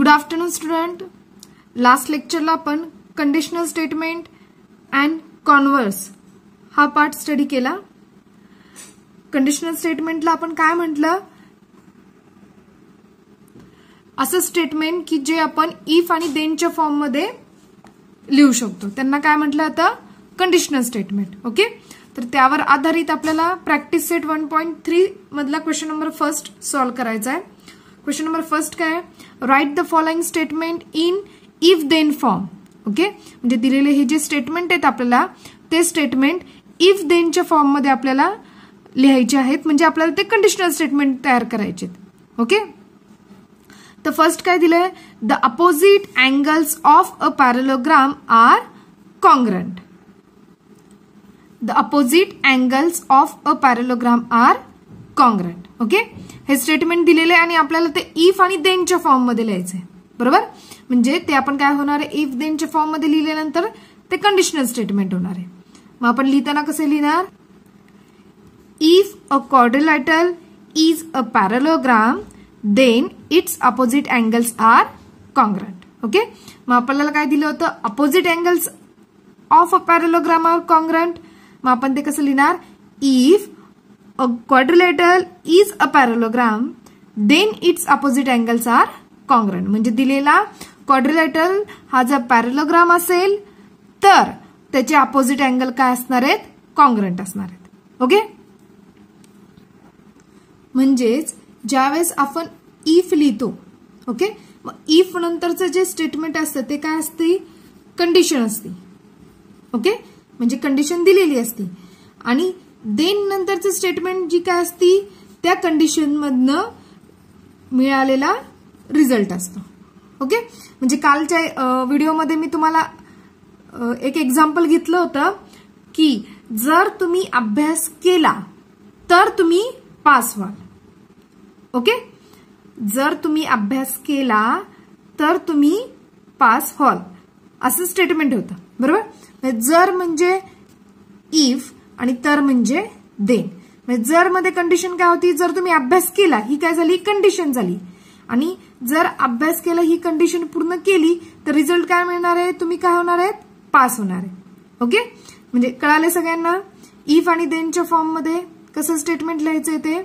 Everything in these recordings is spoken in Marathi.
Good afternoon student. लास्ट लेक्चरला आपण कंडिशनल स्टेटमेंट अँड कॉन्व्हर्स हा पार्ट स्टडी केला. कंडिशनल स्टेटमेंटला आपण काय म्हटलं, असं स्टेटमेंट की जे आपण इफ आणि देनच्या फॉर्म मध्ये लिहू शकतो त्यांना काय म्हटलं आता, कंडिशनल स्टेटमेंट. ओके, तर त्यावर आधारित आपल्याला प्रॅक्टिस सेट 1.3 मधला क्वेश्चन नंबर फर्स्ट सॉल्व्ह करायचा आहे. क्वेश्चन नंबर फर्स्ट काय आहे, write the following statement in if then form. Okay, म्हणजे दिलेले हे जे स्टेटमेंट आहेत आपल्याला ते स्टेटमेंट इफ देनच्या फॉर्म मध्ये आपल्याला लिहायचे आहेत, म्हणजे आपल्याला ते कंडिशनल स्टेटमेंट तयार करायचे. ओके, तर फर्स्ट काय दिलंय, the opposite angles of a parallelogram are congruent. The opposite angles of a parallelogram are congruent. Okay, हे स्टेटमेंट दिलेले आणि आपल्याला ते इफ आणि देनच्या फॉर्म मध्ये लिहायचंय. बरोबर, म्हणजे ते आपण काय होणार आहे, इफ देनच्या फॉर्म मध्ये लिहिल्यानंतर ते कंडिशनल स्टेटमेंट होणार आहे. मग आपण लिहिताना कसे लिहिणार, if a quadrilateral is a parallelogram then its opposite angles are congruent. Okay, मग आपल्याला काय दिलं होतं, opposite angles of a parallelogram are congruent. मग आपण ते कसं लिहिणार, if a quadrilateral is a parallelogram then its opposite angles are congruent. म्हणजे दिलेला क्वाड्रिलॅटरल हा जर पॅरलोग्राम असेल तर त्याचे अपोजिट अँगल काय असणार आहेत, कॉन्ग्रंट असणार आहेत. ओके, म्हणजेच ज्यावेळेस आपण इफ लिहितो, ओके, मग इफ नंतरचं जे स्टेटमेंट असतं ते काय असते, कंडिशन असते. ओके, म्हणजे कंडिशन दिलेली असते आणि देन नंतरचं स्टेटमेंट जी काय असती त्या कंडिशन मधनं मिळालेला रिझल्ट असतो. ओके, म्हणजे कालच्या व्हिडिओमध्ये मी तुम्हाला एक एक्झाम्पल घेतलं होतं की जर तुम्ही अभ्यास केला तर तुम्ही पास व्हाल. ओके, जर तुम्ही अभ्यास केला तर तुम्ही पास व्हाल असं स्टेटमेंट होतं. बरोबर, जर म्हणजे इफ आणि तर म्हणजे देन. म्हणजे जर मध्ये कंडिशन काय होती, जर तुम्ही अभ्यास केला ही काय झाली, कंडिशन झाली. आणि जर अभ्यास केला ही कंडिशन पूर्ण केली तर रिझल्ट काय मिळणार आहे, तुम्ही काय होणार आहेत, पास होणार आहे. ओके, म्हणजे कळाले सगळ्यांना. इफ आणि देनच्या फॉर्म मध्ये कसं स्टेटमेंट लिहायचं ते,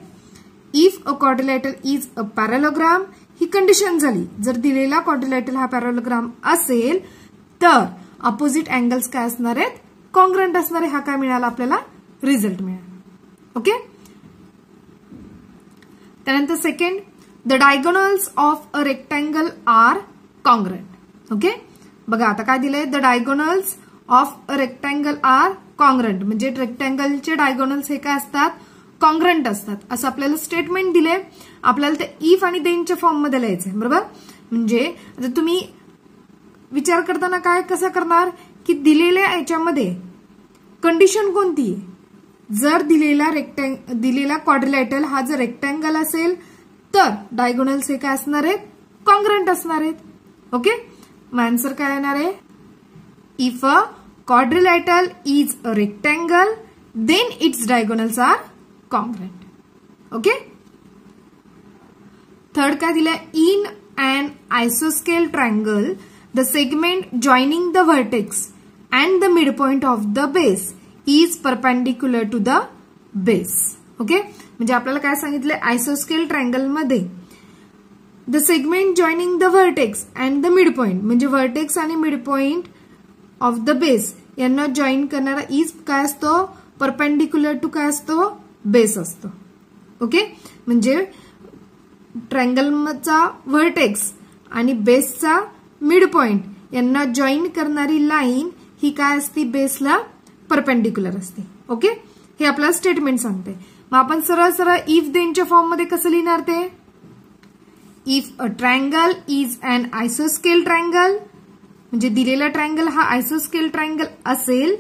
if a quadrilateral is a parallelogram he condition झाली. जर दिलेला क्वाड्रिलॅटरल हा पॅरलोग्राम असेल तर अपोजिट अँगल्स काय असणार आहेत, कॉन्ग्रंट असणार आहे. हा काय मिळाला आपल्याला, रिझल्ट मिळाला. ओके, त्यानंतर second, the diagonals of a rectangle are congruent. Okay, बघा आता काय दिलंय, the diagonals of a rectangle are congruent. म्हणजे रेक्टँगलचे डायगोनल्स हे काय असतात, कॉन्ग्रंट असतात असं आपल्याला स्टेटमेंट दिले. आपल्याला ते इफ आणि देनच्या फॉर्म मध्ये लिहायचंय. बरोबर, म्हणजे आता तुम्ही विचार करताना काय कसं करणार की दिलेल्या याच्यामध्ये कंडिशन कोणती आहे, जर दिलेला क्वाड्रिलॅटरल हा जर रेक्टँगल असेल तर डायगोनल्स हे काय असणार आहेत, कॉन्ग्रंट असणार आहेत. ओके, मग आन्सर काय येणार आहे, if a quadrilateral is a rectangle then its diagonals are congruent. Okay, third काय दिलंय, इन अन आयसोस्केल triangle the segment joining the vertex and the midpoint of the base is perpendicular to the base. Okay, म्हणजे आपल्याला काय सांगितलंय, आयसोस्केल ट्रायंगल मध्ये the segment joining the vertex and the midpoint, म्हणजे व्हर्टेक्स आणि midpoint of the base यांना जॉईन करणारा इज काय असतो, परपेंडिक्युलर टू काय असतो, बेस असतो. ओके, म्हणजे ट्रायंगलचा व्हर्टेक्स आणि बेसचा मिड पॉइंट यांना जॉईन करणारी लाईन ही काय असते, बेसला परपेंडिक्युलर असते. ओके, हे आपल्याला स्टेटमेंट सांगते. मग आपण सरळ सरळ इफ देनच्या फॉर्म मध्ये कसं लिहिणार ते, if a triangle is an आयसोस्केल ट्रायंगल, म्हणजे दिलेला ट्रायंगल हा आयसोस्केल ट्रायंगल असेल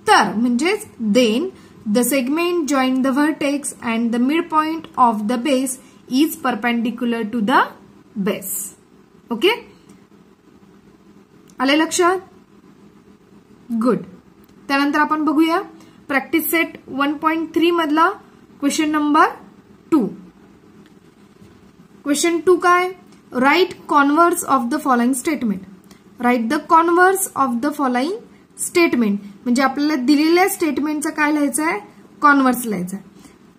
तर म्हणजेच then the segment join the vertex and the midpoint of the base is perpendicular to the base. Okay, आले लक्षात, गुड. त्यानंतर आपण बघूया प्रॅक्टिस सेट 1.3 मधला क्वेश्चन नंबर 2. क्वेश्चन 2 काय, write converse of the following statement. Write the converse of the following statement म्हणजे आपल्याला दिलेल्या स्टेटमेंटचा काय लिहायचं आहे, कॉन्व्हर्स लिहायचं आहे.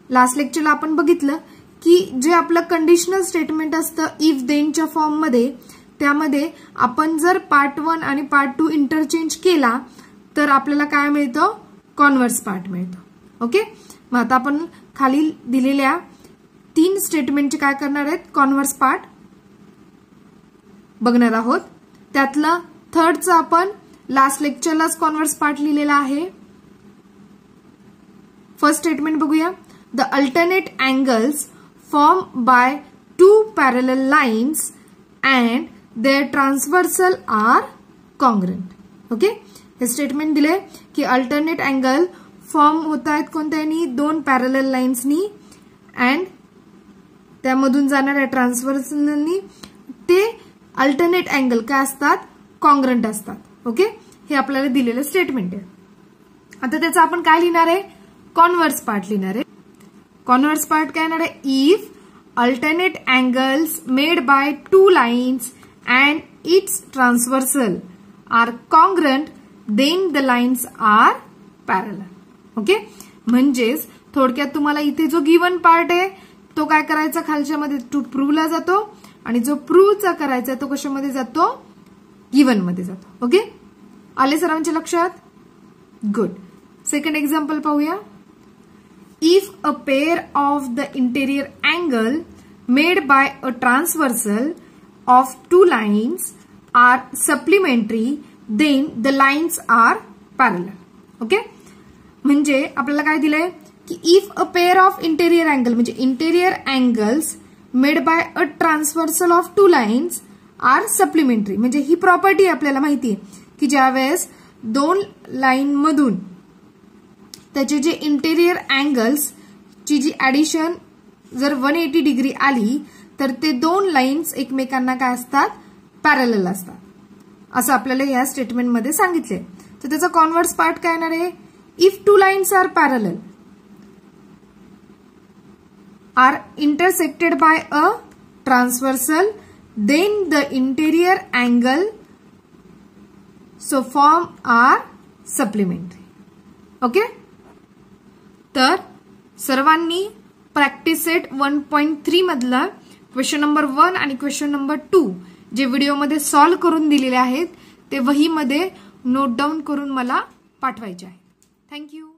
लास्ट लेक्चरला आपण बघितलं की जे आपलं कंडिशनल स्टेटमेंट असतं इफ देनच्या फॉर्म मध्ये, त्यामध्ये आपण जर पार्ट 1 आणि पार्ट 2 इंटरचेंज केला तर आपल्याला काय मिळतं, कॉन्व्हर्स पार्ट मिळतो. ओके, मग आता आपण खाली दिलेल्या 3 स्टेटमेंटचे काय करणार आहेत, कॉन्व्हर्स पार्ट बघणार आहोत. त्यातला थर्डचा आपण लास्ट लेक्चरलाच कॉन्व्हर्स पार्ट लिहिलेला आहे. फर्स्ट स्टेटमेंट बघूया. The alternate angles form by 2 parallel lines and their transversal are congruent. Okay, हे स्टेटमेंट दिले की अल्टरनेट अँगल फॉर्म होत आहेत कोणत्यानी, 2 पॅरलल लाईन्सनी अँड त्यामधून जाणाऱ्या ट्रान्सव्हर्सलनी. ते अल्टरनेट अँगल काय असतात, कॉन्ग्रंट असतात. ओके, हे आपल्याला दिलेलं स्टेटमेंट आहे. आता त्याचं आपण काय लिहिणार आहे, कॉन्व्हर्स पार्ट लिहिणार आहे. कॉन्व्हर्स पार्ट काय येणार आहे, if alternate angles made by 2 lines and its transversal are congruent then the lines are parallel. Okay, म्हणजेच थोडक्यात तुम्हाला इथे जो गिवन पार्ट आहे तो काय करायचा, खालच्या मध्ये टू प्रूव्हला जातो आणि जो प्रूव्हचा करायचा तो कशामध्ये जातो, गिवन मध्ये जातो. ओके, आले सर्वांच्या लक्षात, गुड. सेकंड एक्झाम्पल पाहूया. If a pair of the interior angle made by a transversal of 2 lines are supplementary then the lines are parallel. Okay, म्हणजे आपल्याला काय दिलंय की if a pair of interior angle म्हणजे interior angles made by a transversal of 2 lines are supplementary. म्हणजे ही प्रॉपर्टी आपल्याला माहिती आहे की ज्यावेळेस 2 लाईन मधून त्याचे जे इंटेरियर अँगल्स ची जी ऍडिशन जर 180 डिग्री आली तर ते 2 लाईन्स एकमेकांना काय असतात, पॅरलल असतात, असं आपल्याला या स्टेटमेंटमध्ये सांगितलंय. तर त्याचा कॉन्व्हर्स पार्ट काय येणार आहे, if 2 lines are parallel are intersected by a transversal, then the interior angle so form are supplementary. Okay, तर सर्वांनी प्रॅक्टिस सेट 1.3 मधला क्वेश्चन नंबर 1 आणि क्वेश्चन नंबर 2 जे व्हिडिओमध्ये सॉल्व्ह करून दिलेले आहेत ते वहीमध्ये नोट डाऊन करून मला पाठवायचे आहे. थँक्यू.